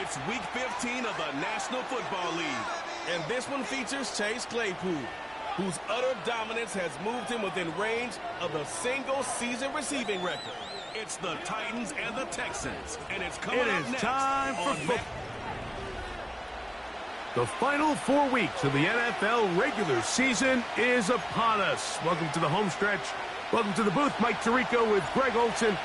It's Week 15 of the National Football League. And this one features Chase, whose utter dominance has moved him within range of the single-season receiving record. It's the Titans and the Texans, and it's coming up next. It is time for football. The final 4 weeks of the NFL regular season is upon us. Welcome to the home stretch. Welcome to the booth. Mike Tirico with Greg Olson.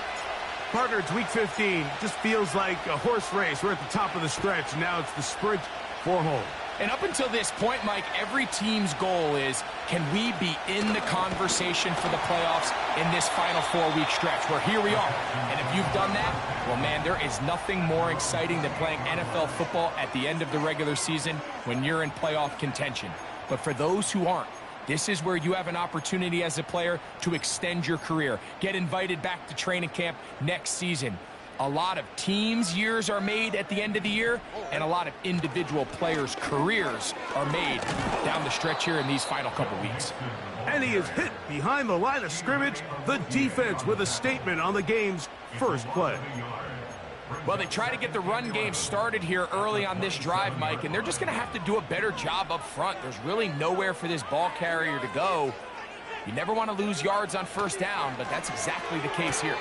Partner, it's Week 15. Just feels like a horse race. We're at the top of the stretch. Now it's the sprint for home. And up until this point, Mike, every team's goal is, can we be in the conversation for the playoffs in this final 4-week stretch? Where here we are. And if you've done that, well, man, there is nothing more exciting than playing NFL football at the end of the regular season when you're in playoff contention. But for those who aren't, this is where you have an opportunity as a player to extend your career, get invited back to training camp next season. A lot of teams' years are made at the end of the year, and a lot of individual players' careers are made down the stretch here in these final couple weeks. And he is hit behind the line of scrimmage. The defense with a statement on the game's first play. Well, they try to get the run game started here early on this drive, Mike, and they're just going to have to do a better job up front. There's really nowhere for this ball carrier to go. You never want to lose yards on first down, but that's exactly the case here.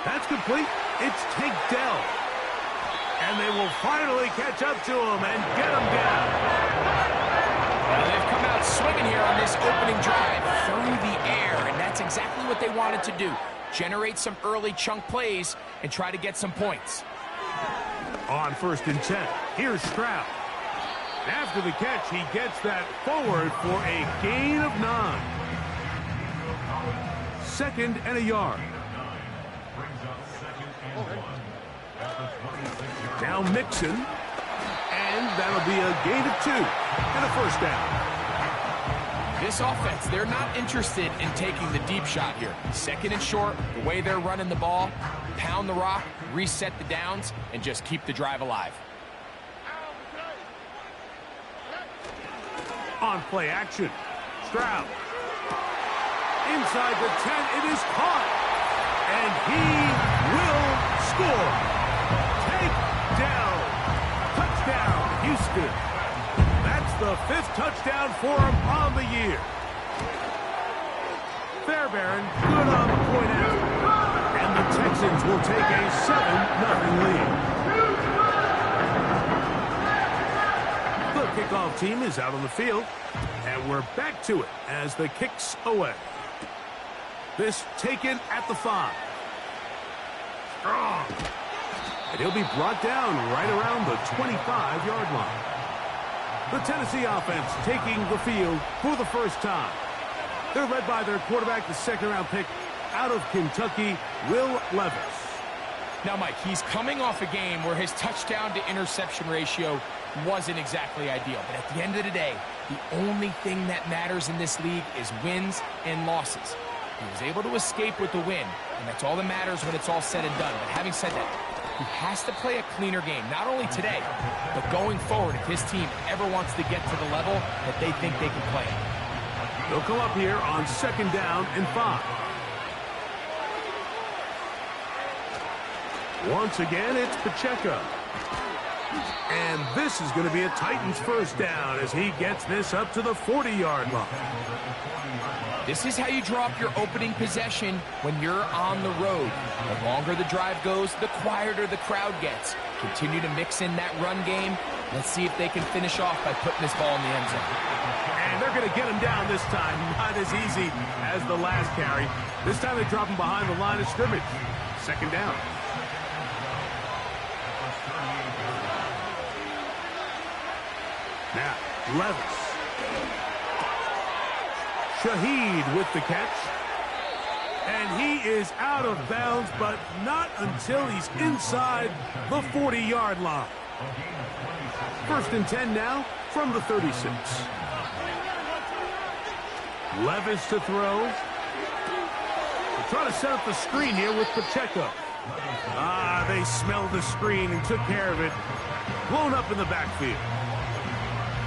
That's complete. It's Tank Dell. And they will finally catch up to him and get him down. Well, they've come out swinging here on this opening drive through the air, and that's exactly what they wanted to do. Generate some early chunk plays and try to get some points. On 1st and 10, here's Stroud. After the catch, he gets that forward for a gain of 9. 2nd and a yard. Now Mixon, and that'll be a gain of 2 and a first down. This offense, they're not interested in taking the deep shot here. 2nd and short, the way they're running the ball, pound the rock, reset the downs, and just keep the drive alive. On play action, Stroud. Inside the 10, it is caught, and he will score. Take down. Touchdown, Houston. That's the 5th touchdown for him on the year. Fairbairn, good on the point after. And the Texans will take a 7-0 lead. The kickoff team is out on the field, and we're back to it as the kicks away. This taken at the 5. Strong. And he'll be brought down right around the 25-yard line. The Tennessee offense taking the field for the first time. They're led by their quarterback, the 2nd-round pick out of Kentucky, Will Levis. Now, Mike, he's coming off a game where his touchdown-to-interception ratio wasn't exactly ideal. But at the end of the day, the only thing that matters in this league is wins and losses. He was able to escape with the win, and that's all that matters when it's all said and done. But having said that, he has to play a cleaner game, not only today, but going forward if his team ever wants to get to the level that they think they can play at. They'll come up here on 2nd down and 5. Once again, it's Pacheco. And this is going to be a Titans first down as he gets this up to the 40-yard line. This is how you draw up your opening possession when you're on the road. The longer the drive goes, the quieter the crowd gets. Continue to mix in that run game. Let's see if they can finish off by putting this ball in the end zone. And they're going to get him down this time. Not as easy as the last carry. This time they drop him behind the line of scrimmage. 2nd down. Now, Levis. Shaheed with the catch. And he is out of bounds, but not until he's inside the 40-yard line. 1st and 10 now from the 36. Levis to throw. They're trying to set up the screen here with Pacheco. They smelled the screen and took care of it. Blown up in the backfield.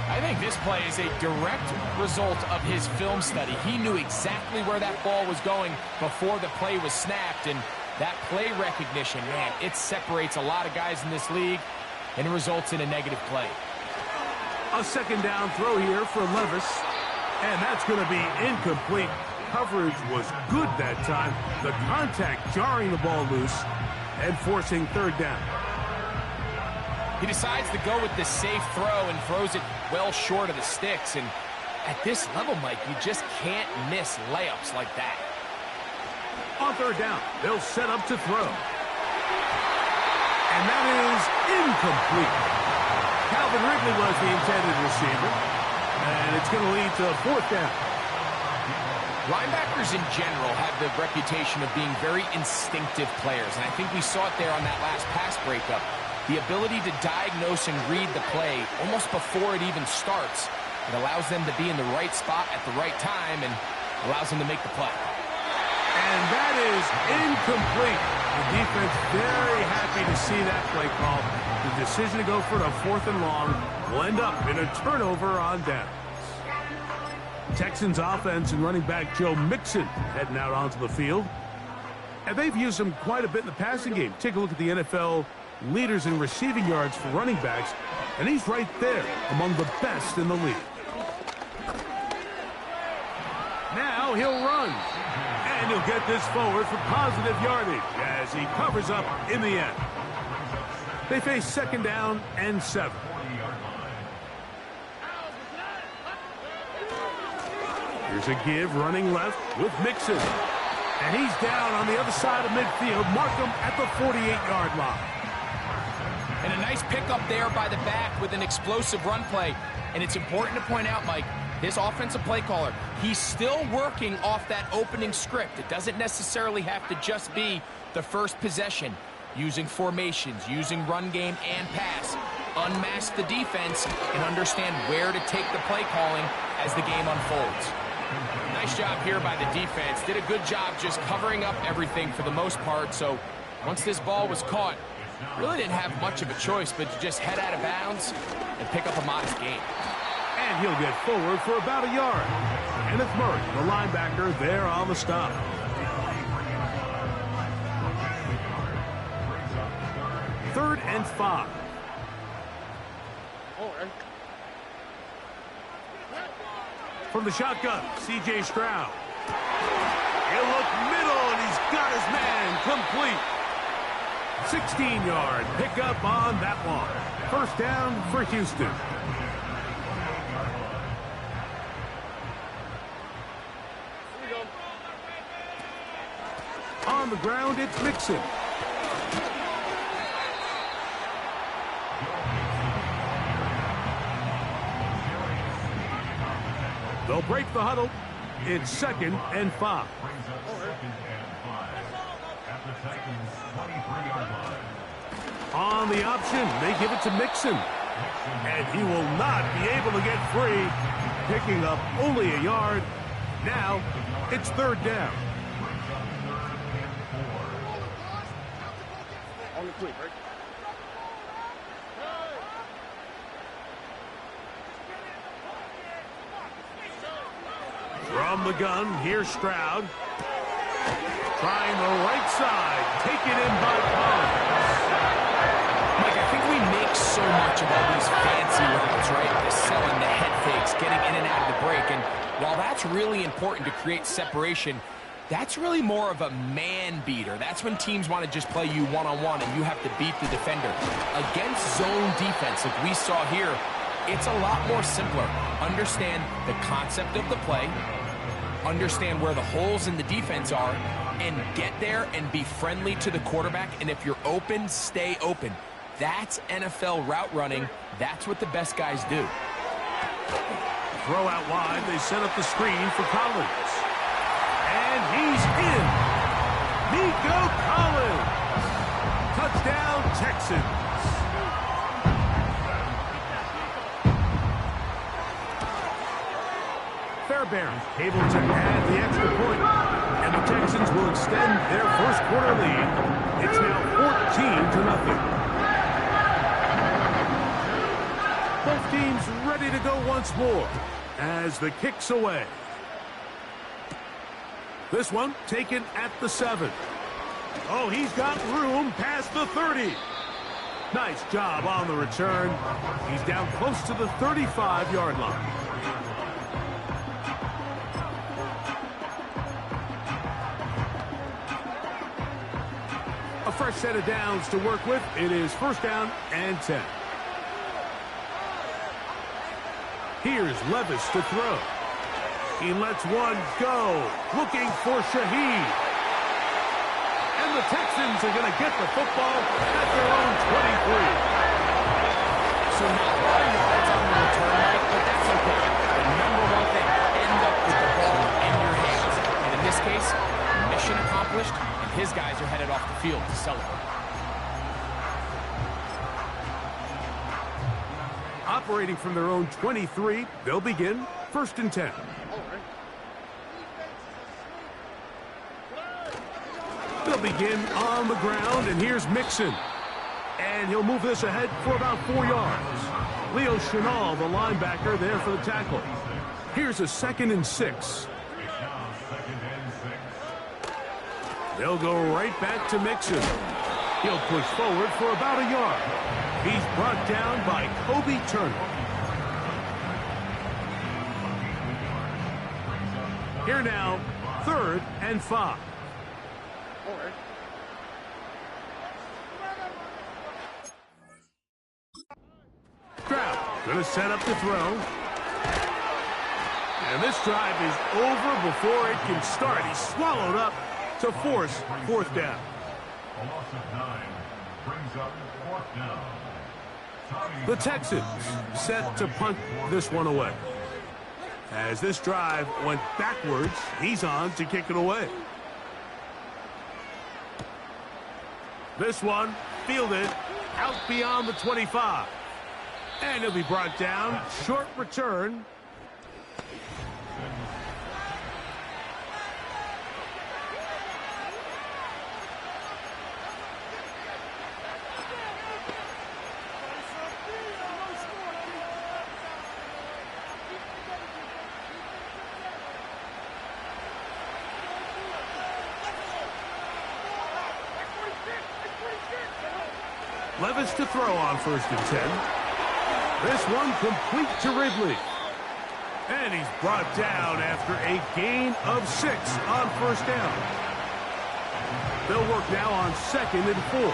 I think this play is a direct result of his film study. He knew exactly where that ball was going before the play was snapped, and that play recognition, man, it separates a lot of guys in this league. and it results in a negative play. A second down throw here for Levis, and that's going to be incomplete. Coverage was good that time. The contact jarring the ball loose and forcing third down. He decides to go with the safe throw and throws it well short of the sticks. And at this level, Mike, you just can't miss layups like that. On third down, they'll set up to throw. And that is incomplete. Calvin Ridley was the intended receiver. And it's going to lead to a fourth down. Linebackers in general have the reputation of being very instinctive players. And I think we saw it there on that last pass breakup. The ability to diagnose and read the play almost before it even starts. It allows them to be in the right spot at the right time and allows them to make the play. And that is incomplete. The defense very happy to see that play call. The decision to go for the 4th and long will end up in a turnover on downs. Texans offense and running back Joe Mixon heading out onto the field. And they've used him quite a bit in the passing game. Take a look at the NFL leaders in receiving yards for running backs, and he's right there among the best in the league. Now he'll run, and he'll get this forward for positive yardage as he covers up in the end. They face second down and 7. Here's a give running left with Mixon. And he's down on the other side of midfield. Mark him at the 48-yard line. And a nice pickup there by the back with an explosive run play. And it's important to point out, Mike, his offensive play caller, he's still working off that opening script. It doesn't necessarily have to just be the first possession. Using formations, using run game and pass. Unmask the defense and understand where to take the play calling as the game unfolds. Nice job here by the defense. Did a good job just covering up everything for the most part. So once this ball was caught, really didn't have much of a choice but to just head out of bounds and pick up a modest gain. And he'll get forward for about a yard. Kenneth Murray, the linebacker, there on the stop. Third and 5. From the shotgun, C.J. Stroud. He'll look middle, and he's got his man complete. 16-yard pickup on that one. First down for Houston. On the ground, it's Mixon. They'll break the huddle. It's second and 5. On the option, they give it to Mixon. And he will not be able to get free. Picking up only a yard. Now, it's third down. On the quick, right? From the gun, here's Stroud. Trying the right side. Taken in by Collins. Mike, I think we make so much of all these fancy routes, right? The selling, the head fakes, getting in and out of the break. And while that's really important to create separation, that's really more of a man beater. That's when teams want to just play you one-on-one and you have to beat the defender. Against zone defense, like we saw here, it's a lot more simpler. Understand the concept of the play, understand where the holes in the defense are, and get there and be friendly to the quarterback. And if you're open, stay open. That's NFL route running. That's what the best guys do. Throw out wide. They set up the screen for Collins. And he's in. Nico Collins. Touchdown, Texans. Fairbairn able to add the extra point, and the Texans will extend their first quarter lead. It's now 14-0. Both teams ready to go once more as the kick's away. This one taken at the 7. Oh, he's got room past the 30. Nice job on the return. He's down close to the 35-yard line. A fresh set of downs to work with. It is first down and 10. Here's Levis to throw. He lets one go, looking for Shaheed. And the Texans are going to get the football at their own 23. So not a lot of yards on the return, Mike, but that's okay. The number one thing, end up with the ball in your hands. And in this case, mission accomplished, and his guys are headed off the field to celebrate. Operating from their own 23, they'll begin first and 10. They'll begin on the ground, and here's Mixon. And he'll move this ahead for about 4 yards. Leo Chenal, the linebacker, there for the tackle. Here's a 2nd and 6. They'll go right back to Mixon. He'll push forward for about a yard. He's brought down by Kobe Turner. Here now, 3rd and 5. Stroud going to set up the throw. And this drive is over before it can start. He's swallowed up to force 4th down. A loss of 9 brings up 4th down. The Texans set to punt this one away. As this drive went backwards, he's on to kick it away. This one fielded out beyond the 25. And he'll be brought down. Short return. Levis to throw on 1st and 10. This one complete to Ridley. And he's brought down after a gain of 6 on 1st down. They'll work now on 2nd and 4.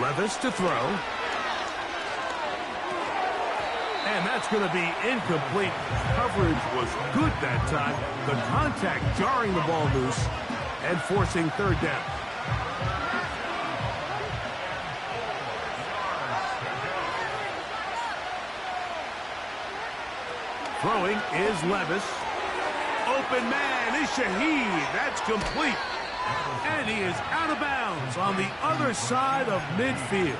Levis to throw. And that's going to be incomplete. Coverage was good that time. The contact jarring the ball loose and forcing 3rd down. Throwing is Levis. Open man is Shaheed. That's complete. And he is out of bounds on the other side of midfield.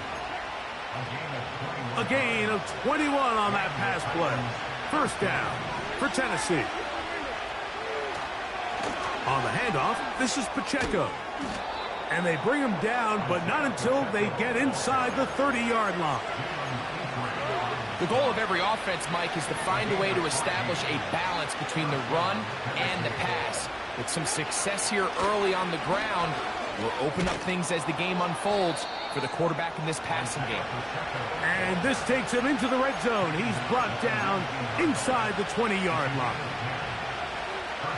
A gain of 21 on that pass play. 1st down for Tennessee. On the handoff, this is Pacheco. And they bring him down, but not until they get inside the 30-yard line. The goal of every offense, Mike, is to find a way to establish a balance between the run and the pass. With some success here early on the ground, we'll open up things as the game unfolds for the quarterback in this passing game. And this takes him into the red zone. He's brought down inside the 20-yard line.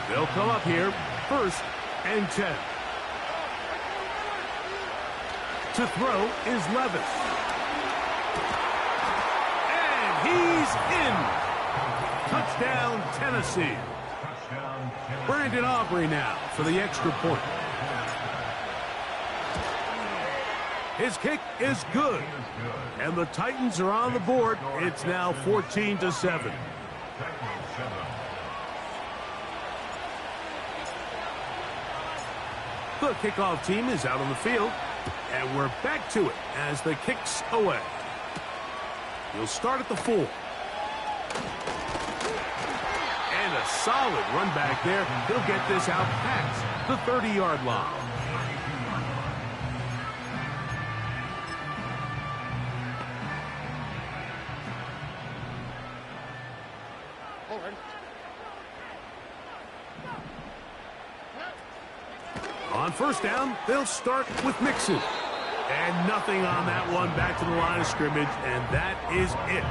They'll come up here, 1st and 10. To throw is Levis. And he's in. Touchdown, Tennessee. Brandon Aubrey now for the extra point. His kick is good. And the Titans are on the board. It's now 14-7. The kickoff team is out on the field. And we're back to it as the kick's away. He'll start at the 4. And a solid run back there. He'll get this out past the 30-yard line. On first down, they'll start with Mixon. And nothing on that one, back to the line of scrimmage, and that is it.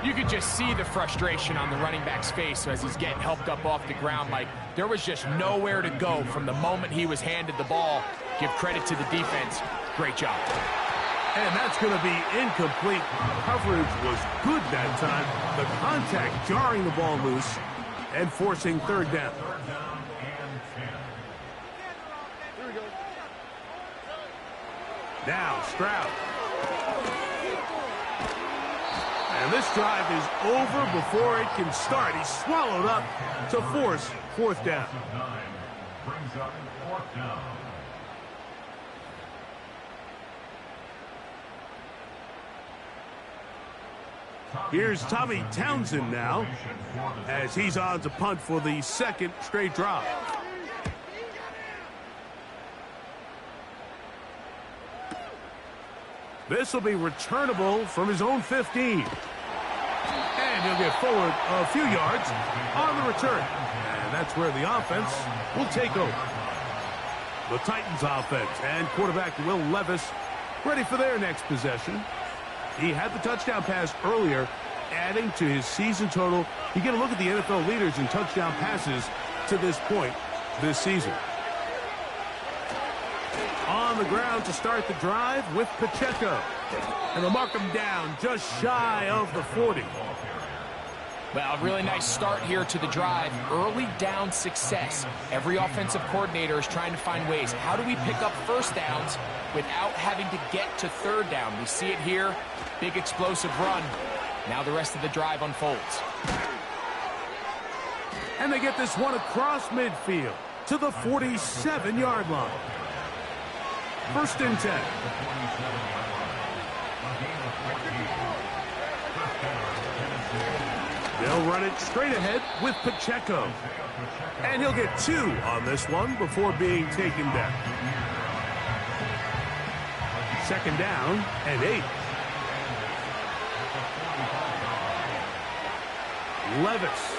You could just see the frustration on the running back's face as he's getting helped up off the ground. Like, there was just nowhere to go from the moment he was handed the ball. Give credit to the defense. Great job. And that's going to be incomplete. Coverage was good that time. The contact jarring the ball loose and forcing third down. Now Stroud. And this drive is over before it can start. He's swallowed up to force fourth down. Brings up fourth down. Here's Tommy Townsend now as he's on to punt for the second straight drive. This will be returnable from his own 15. And he'll get forward a few yards on the return. And that's where the offense will take over. The Titans offense and quarterback Will Levis ready for their next possession. He had the touchdown pass earlier, adding to his season total. You get a look at the NFL leaders in touchdown passes to this point this season. On the ground to start the drive with Pacheco. And they'll mark him down just shy of the 40. Well, a really nice start here to the drive. Early down success. Every offensive coordinator is trying to find ways. How do we pick up first downs without having to get to third down? We see it here. Big explosive run. Now the rest of the drive unfolds. And they get this one across midfield to the 47-yard line. First and 10. They'll run it straight ahead with Pacheco. And he'll get 2 on this one before being taken down. Second down and 8. Levis.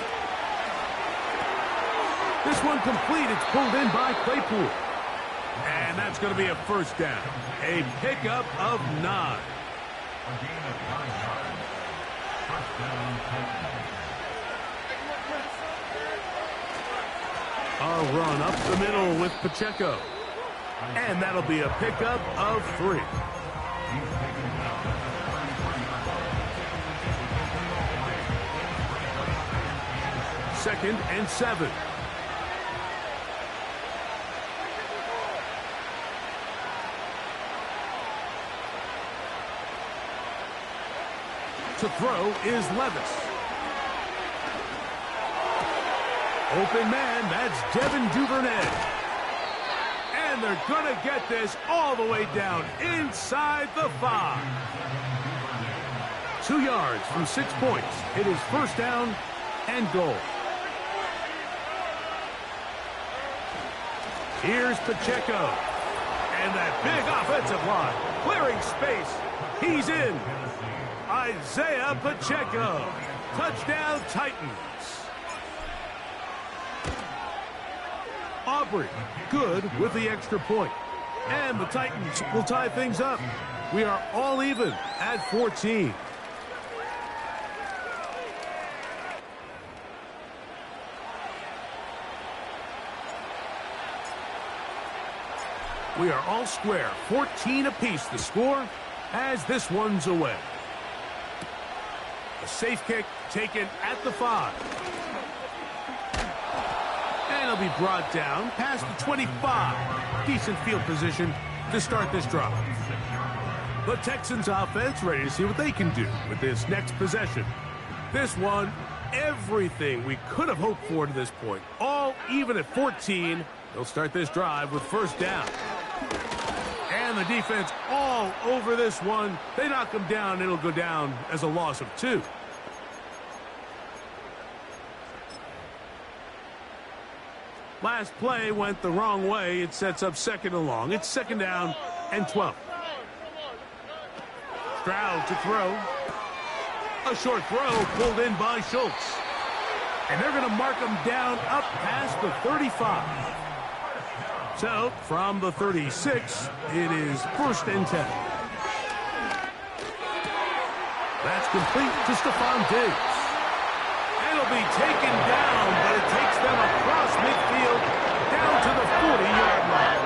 This one complete. It's pulled in by Claypool. And that's going to be a first down. A pickup of 9. A run up the middle with Pacheco. And that'll be a pickup of 3. Second and 7. To throw is Levis. Open man, that's Devin Duvernay. And they're going to get this all the way down inside the 5. 2 yards from 6 points. It is first down and goal. Here's Pacheco. And that big offensive line. Clearing space. He's in. Isaiah Pacheco. Touchdown Titans. Aubrey, good with the extra point. And the Titans will tie things up. We are all even at 14. We are all square. 14 apiece the score as this one's away. A safe kick taken at the 5. And it'll be brought down past the 25. Decent field position to start this drive. The Texans offense ready to see what they can do with this next possession. This one, everything we could have hoped for to this point. All even at 14. They'll start this drive with first down. And the defense all over this one. They knock him down. It'll go down as a loss of 2. Last play went the wrong way. It sets up second and long. It's second down and 12. Stroud to throw. A short throw pulled in by Schultz. And they're going to mark him down up past the 35. So, from the 36, it is 1st and 10. That's complete to Stephon Diggs. It'll be taken down, but it takes them across midfield down to the 40-yard line.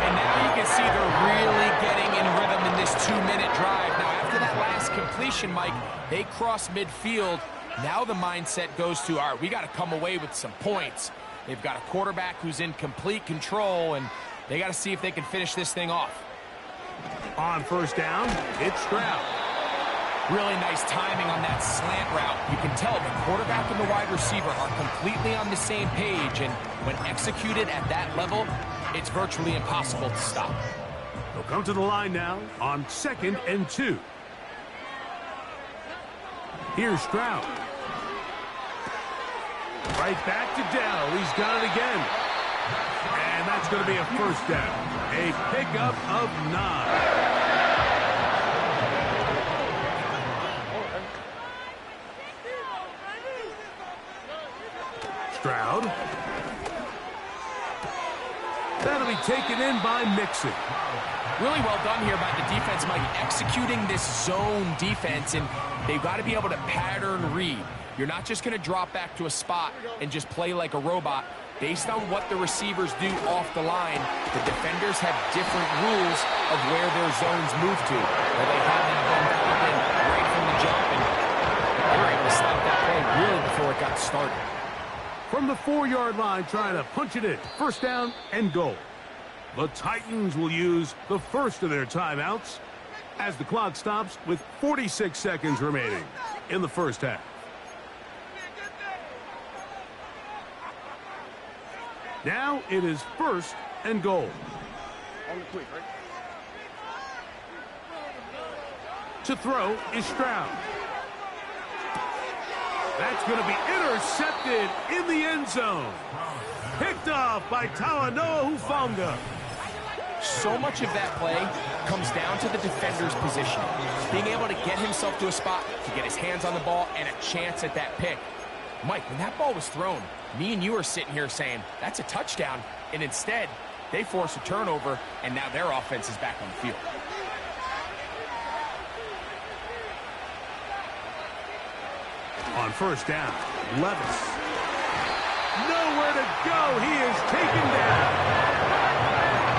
And now you can see they're really getting in rhythm in this 2-minute drive. Now, after that last completion, Mike, they cross midfield. Now the mindset goes to, all right, we got to come away with some points. They've got a quarterback who's in complete control, and they got to see if they can finish this thing off. On 1st down, it's Stroud. Really nice timing on that slant route. You can tell the quarterback and the wide receiver are completely on the same page, and when executed at that level, it's virtually impossible to stop. They'll come to the line now on 2nd and 2. Here's Stroud. Right back to Dell. He's got it again. And that's going to be a 1st down. A pickup of 9. Stroud. That'll be taken in by Mixon. Really well done here by the defense, Mike, executing this zone defense, and they've got to be able to pattern read. You're not just going to drop back to a spot and just play like a robot. Based on what the receivers do off the line, the defenders have different rules of where their zones move to. Well, they haven't been dialed in right from the jump, and they were able to stop that play really before it got started. From the 4-yard line, trying to punch it in. 1st down and goal. The Titans will use the first of their timeouts as the clock stops with 46 seconds remaining in the 1st half. Now it is 1st and goal. To throw is Stroud. That's going to be intercepted in the end zone. Picked off by Talanoa Hufanga. So much of that play comes down to the defender's position. Being able to get himself to a spot, to get his hands on the ball, and a chance at that pick. Mike, when that ball was thrown, me and you are sitting here saying, that's a touchdown. And instead, they force a turnover, and now their offense is back on the field. On 1st down, Levis. Nowhere to go. He is taken down.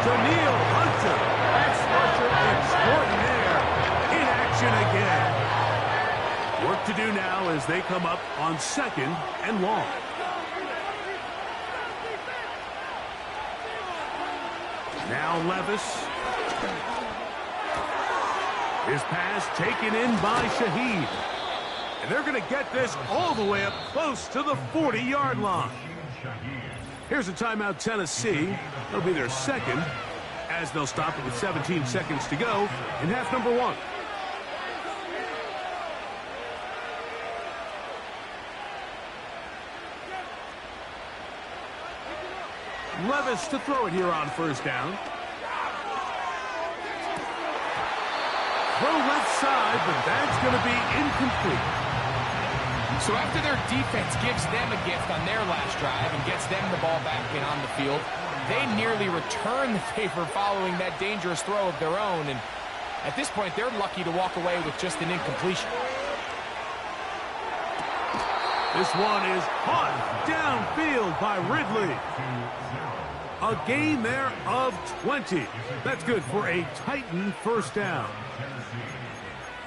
Daniil Hunter, ex-rusher extraordinaire, in action again. Work to do now as they come up on 2nd and long. Now Levis. His pass taken in by Shaheed. And they're going to get this all the way up close to the 40-yard line. Here's a timeout, Tennessee. It'll be their 2nd, as they'll stop it with 17 seconds to go in half number 1. Levis to throw it here on 1st down. Throw left side, but that's going to be incomplete. So after their defense gives them a gift on their last drive and gets them the ball back in on the field, they nearly return the favor following that dangerous throw of their own. And at this point, they're lucky to walk away with just an incompletion. This one is caught downfield by Ridley. A gain there of 20. That's good for a Titan 1st down.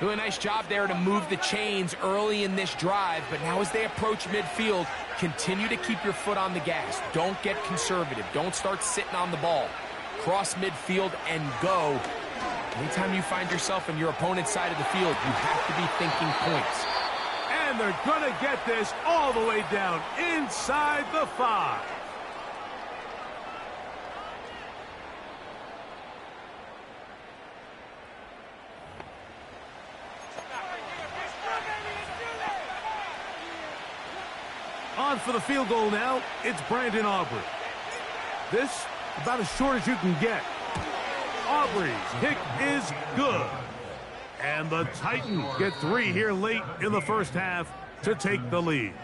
Really nice job there to move the chains early in this drive, but now as they approach midfield, continue to keep your foot on the gas. Don't get conservative. Don't start sitting on the ball. Cross midfield and go. Anytime you find yourself on your opponent's side of the field, you have to be thinking points. And they're going to get this all the way down inside the 5. On for the field goal now, it's Brandon Aubrey. This, about as short as you can get. Aubrey's kick is good. And the Titans get 3 here late in the 1st half to take the lead.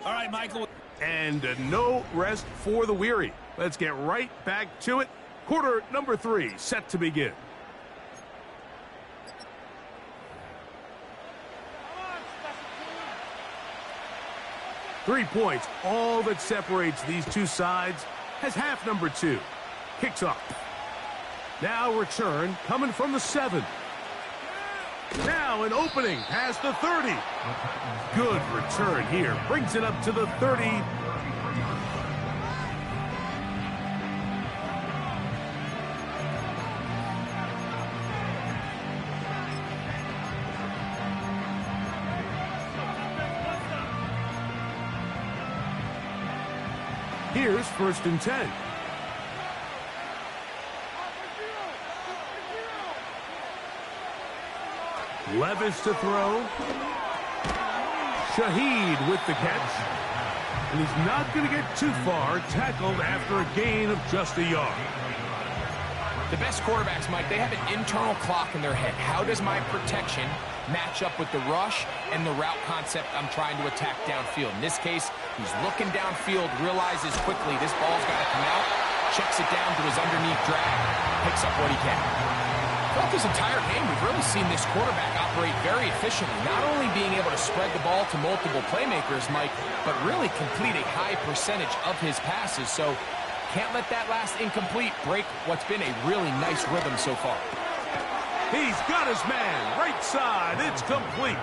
All right, Michael. And no rest for the weary. Let's get right back to it. Quarter number 3 set to begin. Three points, all that separates these two sides, has half number 2. Kicks off. Now return coming from the 7. Now an opening past the 30. Good return here. Brings it up to the 30. Here's 1st and 10. Levis to throw. Shaheed with the catch. And he's not going to get too far. Tackled after a gain of just a yard. The best quarterbacks, Mike, they have an internal clock in their head. How does my protection match up with the rush and the route concept I'm trying to attack downfield? In this case, he's looking downfield, realizes quickly this ball's got to come out, checks it down to his underneath drag, picks up what he can. Throughout this entire game, we've really seen this quarterback operate very efficiently, not only being able to spread the ball to multiple playmakers, Mike, but really complete a high percentage of his passes. So can't let that last incomplete break what's been a really nice rhythm so far. He's got his man, right side, it's complete.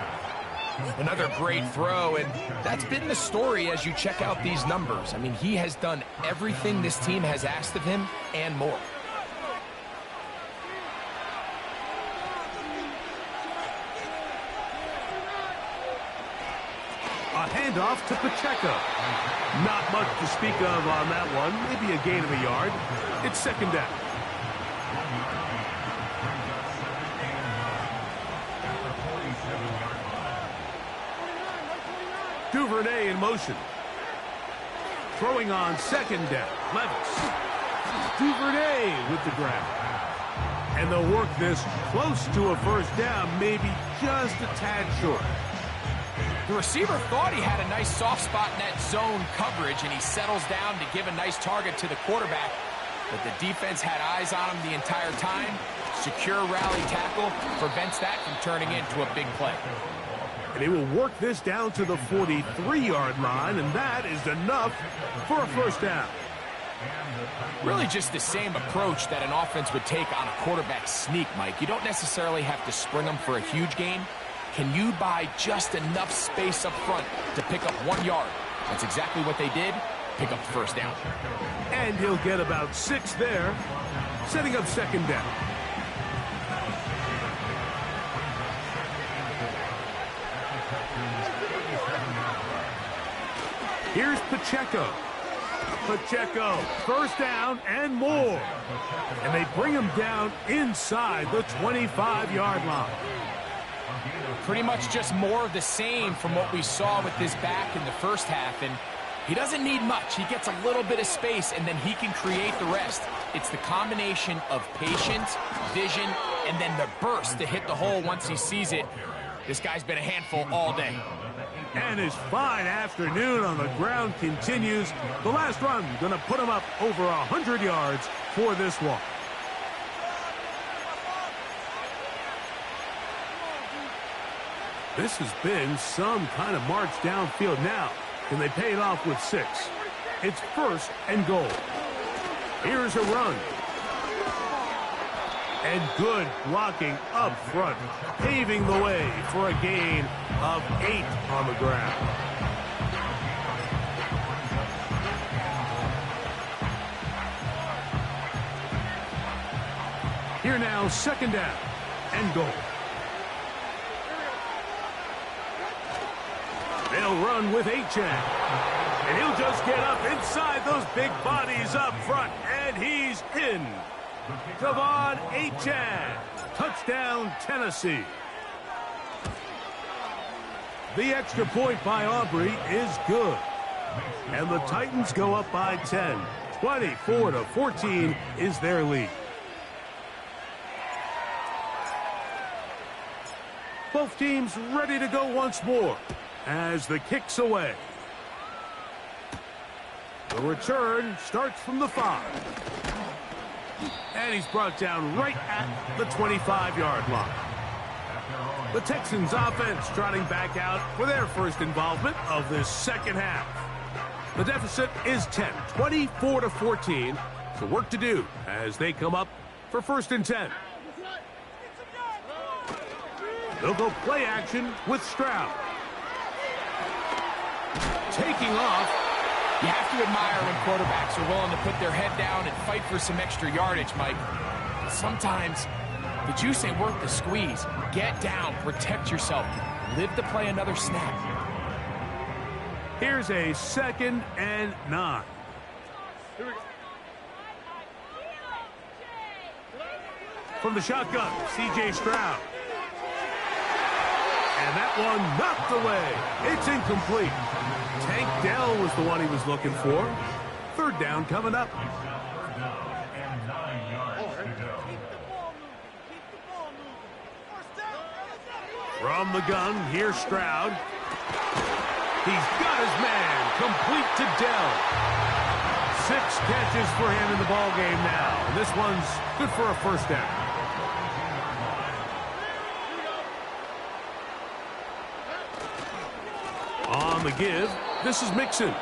Another great throw, and that's been the story as you check out these numbers. I mean, he has done everything this team has asked of him and more. A handoff to Pacheco. Not much to speak of on that one. Maybe a gain of a yard. It's 2nd down. Duvernay in motion. Throwing on 2nd down. Levis. Duvernay with the grab. And they'll work this close to a 1st down, maybe just a tad short. The receiver thought he had a nice soft spot in that zone coverage, and he settles down to give a nice target to the quarterback. But the defense had eyes on him the entire time. Secure rally tackle prevents that from turning into a big play. And he will work this down to the 43-yard line, and that is enough for a 1st down. Really just the same approach that an offense would take on a quarterback sneak, Mike. You don't necessarily have to spring them for a huge gain. Can you buy just enough space up front to pick up 1 yard? That's exactly what they did. Pick up the 1st down. And he'll get about 6 there, setting up 2nd down. Here's Pacheco. Pacheco, 1st down and more. And they bring him down inside the 25-yard line. Pretty much just more of the same from what we saw with this back in the 1st half. And he doesn't need much. He gets a little bit of space, and then he can create the rest. It's the combination of patience, vision, and then the burst to hit the hole once he sees it. This guy's been a handful all day. And his fine afternoon on the ground continues. The last run going to put him up over 100 yards for this one. This has been some kind of march downfield now. Can they pay it off with 6? It's 1st and goal. Here's a run. And good blocking up front, paving the way for a gain of 8 on the ground. Here now, 2nd down and goal. They'll run with H.N. And he'll just get up inside those big bodies up front. And he's in. Devon H.N. Touchdown, Tennessee. The extra point by Aubrey is good. And the Titans go up by 10. 24-14 is their lead. Both teams ready to go once more as the kick's away. The return starts from the 5. And he's brought down right at the 25-yard line. The Texans offense trotting back out for their first involvement of this second half. The deficit is 10, 24-14. So work to do as they come up for 1st and 10. They'll go play action with Stroud. Taking off. You have to admire when quarterbacks are willing to put their head down and fight for some extra yardage, Mike. Sometimes the juice ain't worth the squeeze. Get down, protect yourself, live to play another snap. Here's a 2nd and 9. Here we go. From the shotgun, C.J. Stroud. And that one knocked away. It's incomplete. Tank Dell was the one he was looking for. 3rd down coming up. From the gun, here's Stroud. He's got his man. Complete to Dell. 6 catches for him in the ball game now. And this one's good for a 1st down. On the give, this is Mixon.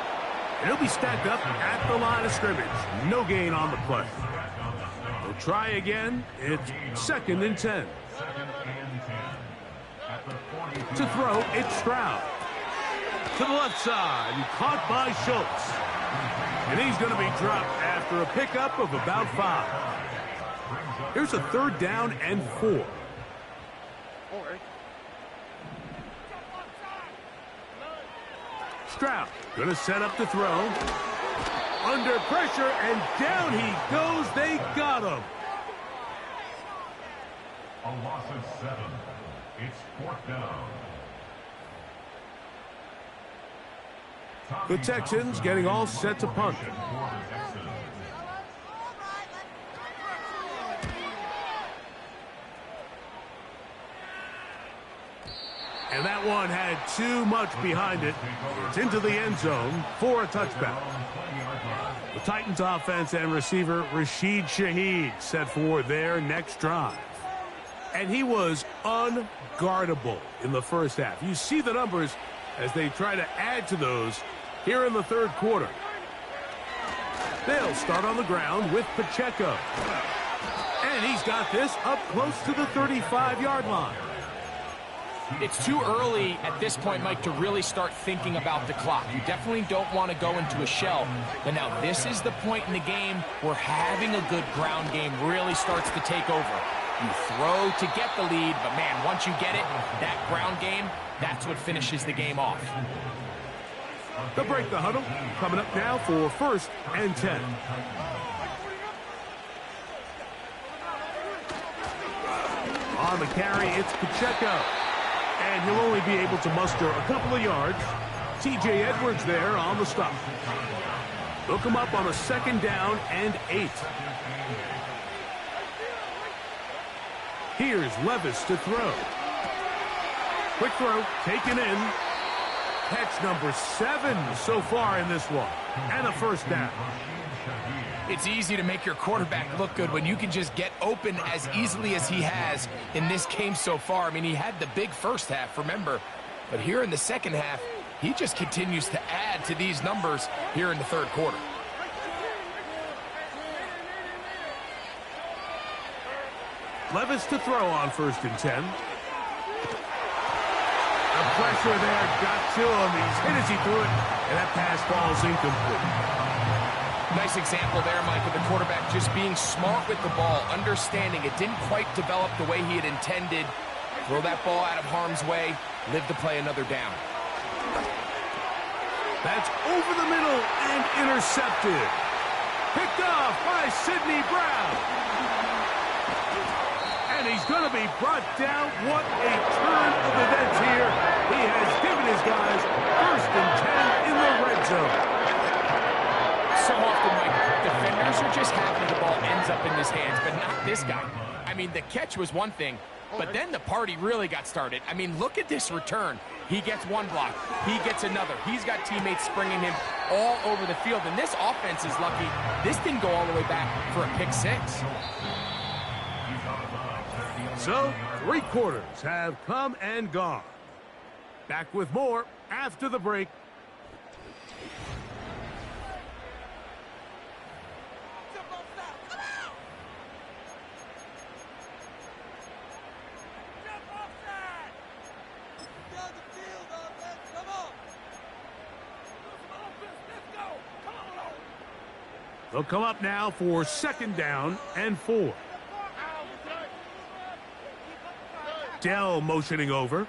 And he'll be stacked up at the line of scrimmage. No gain on the play. They'll try again. It's 2nd and 10. To throw, it's Stroud. To the left side, caught by Schultz. And he's going to be dropped after a pickup of about 5. Here's a 3rd down and 4. Stroud going to set up to throw. Under pressure, and down he goes. They got him. A loss of 7. It's 4th down. The Texans getting all set to punt. And that one had too much behind it. It's into the end zone for a touchback. The Titans offense and receiver Rashid Shaheed set for their next drive. And he was unguardable in the 1st half. You see the numbers as they try to add to those here in the 3rd quarter. They'll start on the ground with Pacheco. And he's got this up close to the 35-yard line. It's too early at this point, Mike, to really start thinking about the clock. You definitely don't want to go into a shell. But now this is the point in the game where having a good ground game really starts to take over. You throw to get the lead, but man, once you get it, that ground game, that's what finishes the game off. They'll break the huddle. Coming up now for 1st and 10. On the carry, it's Pacheco. And he'll only be able to muster a couple of yards. T.J. Edwards there on the stop. They'll come up on a 2nd down and 8. Here's Levis to throw. Quick throw, taken in. Catch number 7 so far in this one. And a 1st down. It's easy to make your quarterback look good when you can just get open as easily as he has in this game so far. I mean, he had the big 1st half, remember. But here in the 2nd half, he just continues to add to these numbers here in the 3rd quarter. Levis to throw on 1st and 10. The pressure there got to him. He's hit as he threw it, and that pass falls incomplete. Nice example there, Mike, of the quarterback just being smart with the ball, understanding it didn't quite develop the way he had intended. Throw that ball out of harm's way, live to play another down. That's over the middle and intercepted. Picked off by Sidney Brown. And he's going to be brought down. What a turn of events here. He has given his guys 1st and 10 in the red zone. So often, Mike, defenders are just happy the ball ends up in his hands, but not this guy. I mean, the catch was one thing, but then the party really got started. I mean, look at this return. He gets one block. He gets another. He's got teammates springing him all over the field. And this offense is lucky. This didn't go all the way back for a pick six. So, 3 quarters have come and gone. Back with more after the break. They'll come up now for 2nd down and 4. Dell motioning over.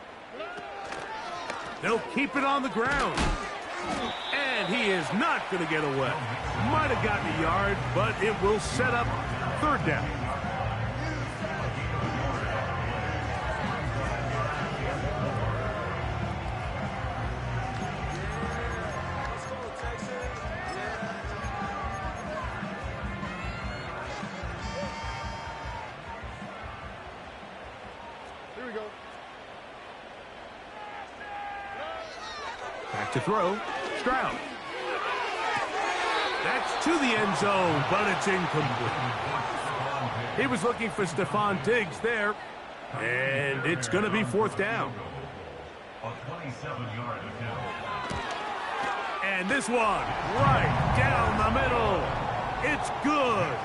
They'll keep it on the ground. And he is not going to get away. Might have gotten a yard, but it will set up 3rd down. Back to throw. Stroud. That's to the end zone, but it's incomplete. He was looking for Stephon Diggs there, and it's going to be 4th down. A 27-yard attempt. And this one, right down the middle. It's good.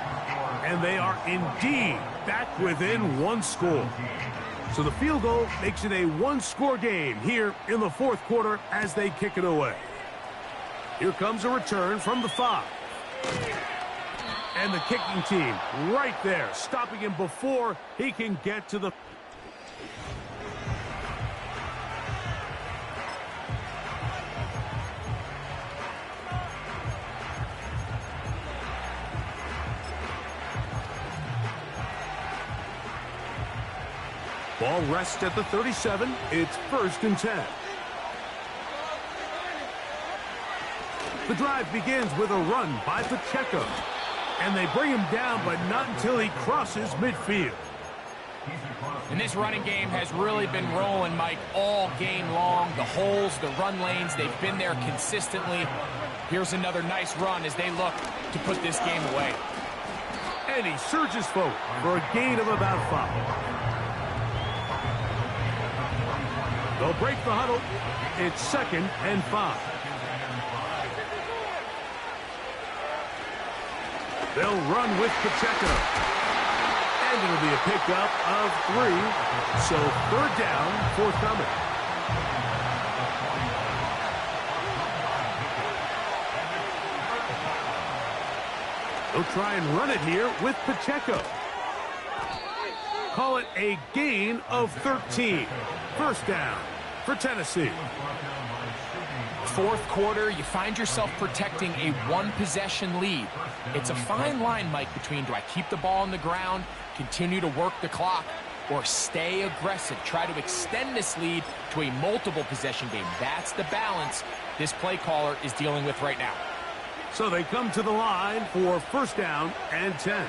And they are indeed back within 1 score. So the field goal makes it a 1-score game here in the 4th quarter as they kick it away. Here comes a return from the 5. And the kicking team right there, stopping him before he can get to the... Ball rests at the 37. It's 1st and 10. The drive begins with a run by Pacheco. And they bring him down, but not until he crosses midfield. And this running game has really been rolling, Mike, all game long. The holes, the run lanes, they've been there consistently. Here's another nice run as they look to put this game away. And he surges forward for a gain of about 5. They'll break the huddle. It's 2nd and 5. They'll run with Pacheco. And it'll be a pickup of 3. So 3rd down, forthcoming. They'll try and run it here with Pacheco. Call it a gain of 13. 1st down for Tennessee. 4th quarter, you find yourself protecting a 1-possession lead. It's a fine line, Mike, between do I keep the ball on the ground, continue to work the clock, or stay aggressive, try to extend this lead to a multiple possession game. That's the balance this play caller is dealing with right now. So they come to the line for 1st down and 10.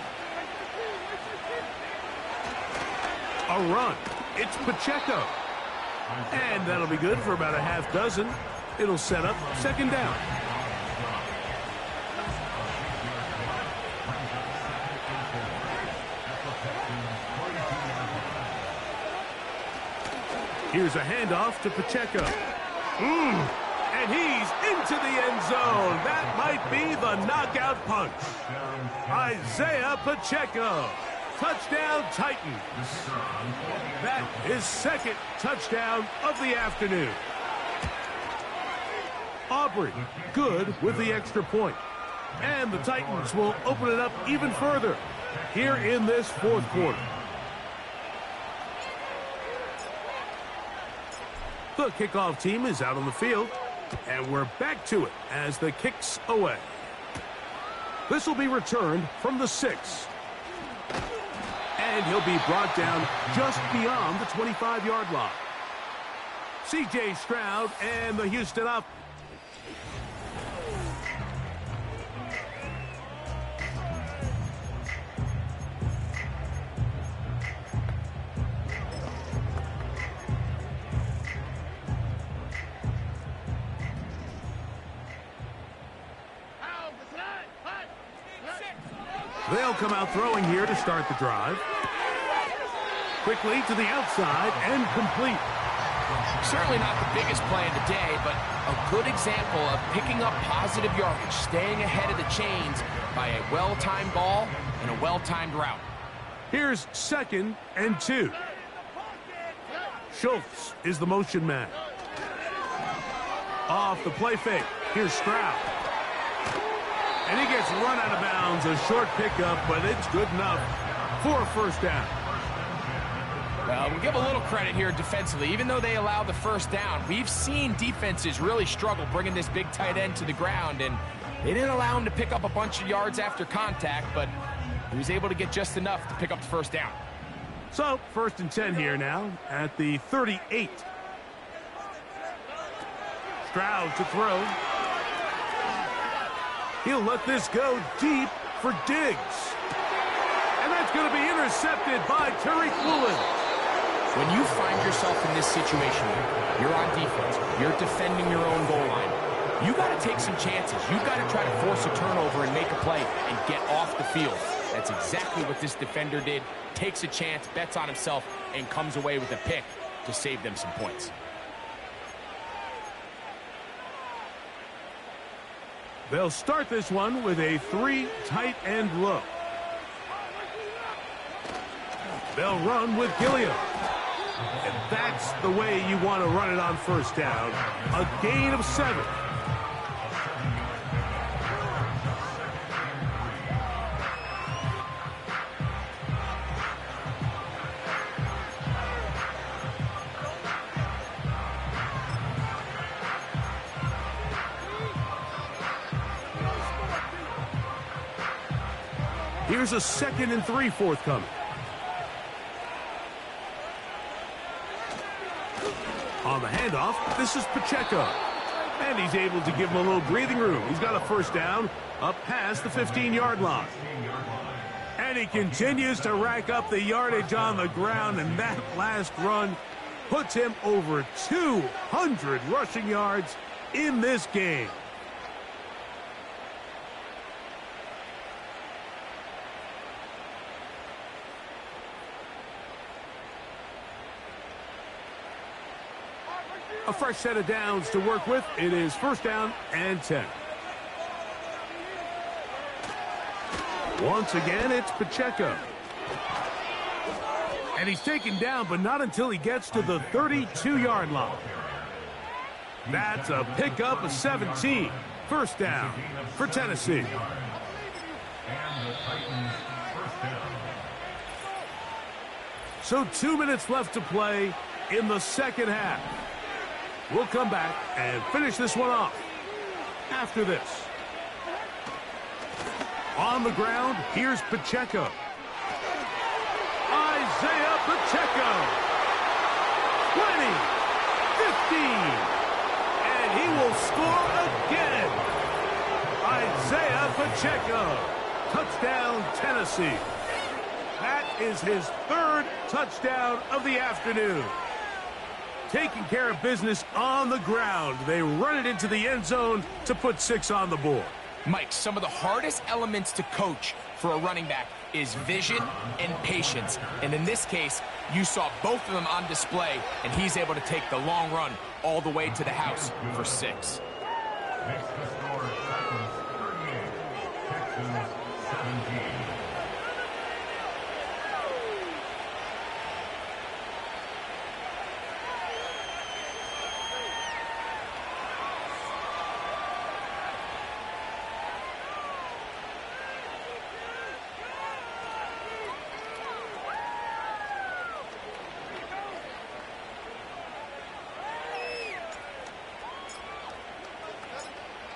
A run. It's Pacheco. And that'll be good for about a half dozen. It'll set up 2nd down. Here's a handoff to Pacheco. And he's into the end zone. That might be the knockout punch. Isaiah Pacheco. Touchdown, Titans. That is 2nd touchdown of the afternoon. Aubrey, good with the extra point. And the Titans will open it up even further here in this 4th quarter. The kickoff team is out on the field, and we're back to it as the kick's away. This will be returned from the 6. And he'll be brought down just beyond the 25-yard line. C.J. Stroud and the Houston up. They'll come out throwing here to start the drive. Quickly to the outside and complete. Certainly not the biggest play of the day, but a good example of picking up positive yardage, staying ahead of the chains by a well-timed ball and a well-timed route. Here's 2nd and 2. Schultz is the motion man. Off the play fake. Here's Stroud. And he gets run out of bounds. A short pickup, but it's good enough for a first down. Well, we'll give a little credit here defensively. Even though they allow the first down, we've seen defenses really struggle bringing this big tight end to the ground, and they didn't allow him to pick up a bunch of yards after contact, but he was able to get just enough to pick up the first down. So, 1st and 10 here now at the 38. Stroud to throw. He'll let this go deep for Diggs. And that's going to be intercepted by Tariq Woolen. When you find yourself in this situation, you're on defense, you're defending your own goal line, you got to take some chances. You got to try to force a turnover and make a play and get off the field. That's exactly what this defender did. Takes a chance, bets on himself, and comes away with a pick to save them some points. They'll start this one with a 3 tight end look. They'll run with Gilliam. And that's the way you want to run it on first down. A gain of 7. Here's a 2nd and 3 forthcoming. On the handoff, this is Pacheco. And he's able to give him a little breathing room. He's got a first down up past the 15-yard line. And he continues to rack up the yardage on the ground, and that last run puts him over 200 rushing yards in this game. A fresh set of downs to work with. It is 1st down and 10. Once again, it's Pacheco. And he's taken down, but not until he gets to the 32-yard line. That's a pickup of 17. 1st down for Tennessee. So 2 minutes left to play in the second half. We'll come back and finish this one off after this. On the ground, here's Pacheco. Isaiah Pacheco. 20, 15, and he will score again. Isaiah Pacheco. Touchdown, Tennessee. That is his 3rd touchdown of the afternoon. Taking care of business on the ground. They run it into the end zone to put 6 on the board. Mike, some of the hardest elements to coach for a running back is vision and patience. And in this case, you saw both of them on display, and he's able to take the long run all the way to the house for 6. Makes the score Titans 38, Texans 17.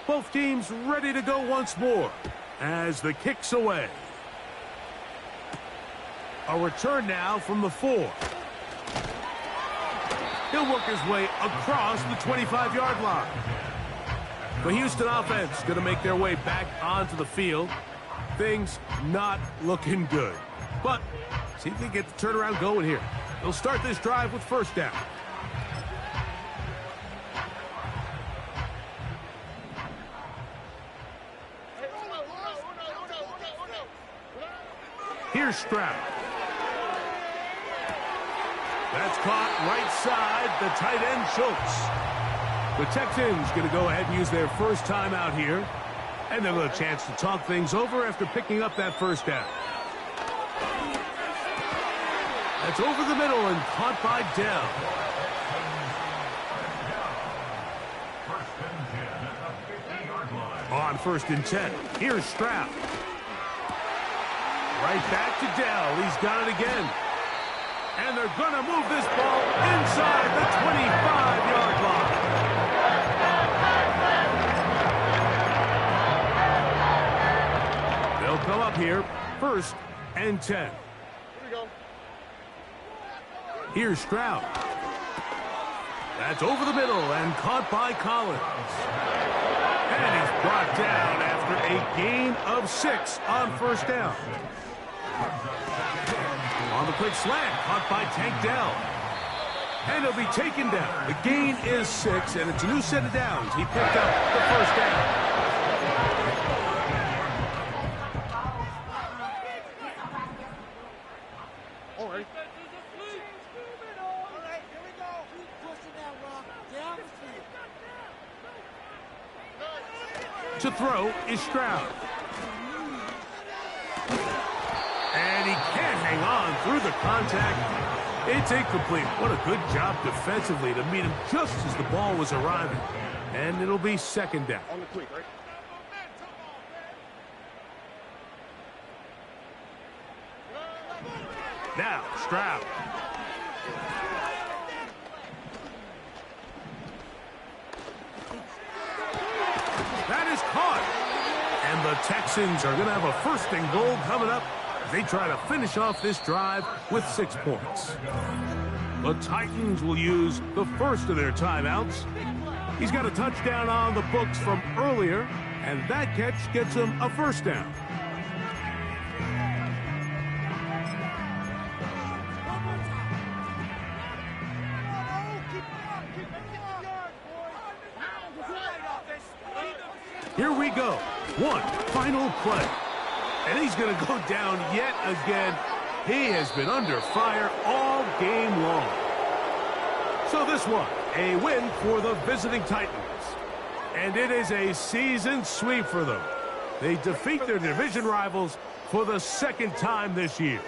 Both teams ready to go once more as the kick's away. A return now from the 4. He'll work his way across the 25-yard line. The Houston offense going to make their way back onto the field. Things not looking good. But see if they get the turnaround going here. They'll start this drive with 1st down. Here's Stroud. That's caught right side, the tight end Schultz. The Texans going to go ahead and use their first timeout here. And they'll have a chance to talk things over after picking up that first down. That's over the middle and caught by Dell. On 1st and 10, here's Stroud. Right back to Dell. He's got it again. And they're going to move this ball inside the 25-yard line. They'll come up here, 1st and 10. Here we go. Here's Stroud. That's over the middle and caught by Collins. And he's brought down after a gain of 6 on 1st down. On the quick slant, caught by Tank Dell. And he'll be taken down. The gain is 6, and it's a new set of downs. He picked up the 1st down. All right. To throw is Stroud. And he can't hang on through the contact. It's incomplete. What a good job defensively to meet him just as the ball was arriving. And it'll be 2nd down. On the quick, right? Now, Stroud. That is caught. And the Texans are going to have a 1st and goal coming up as they try to finish off this drive with 6 points. The Titans will use the first of their timeouts. He's got a touchdown on the books from earlier, and that catch gets him a 1st down. Here we go. One final play. And he's going to go down yet again. He has been under fire all game long. So this one, a win for the visiting Titans. And it is a season sweep for them. They defeat their division rivals for the 2nd time this year.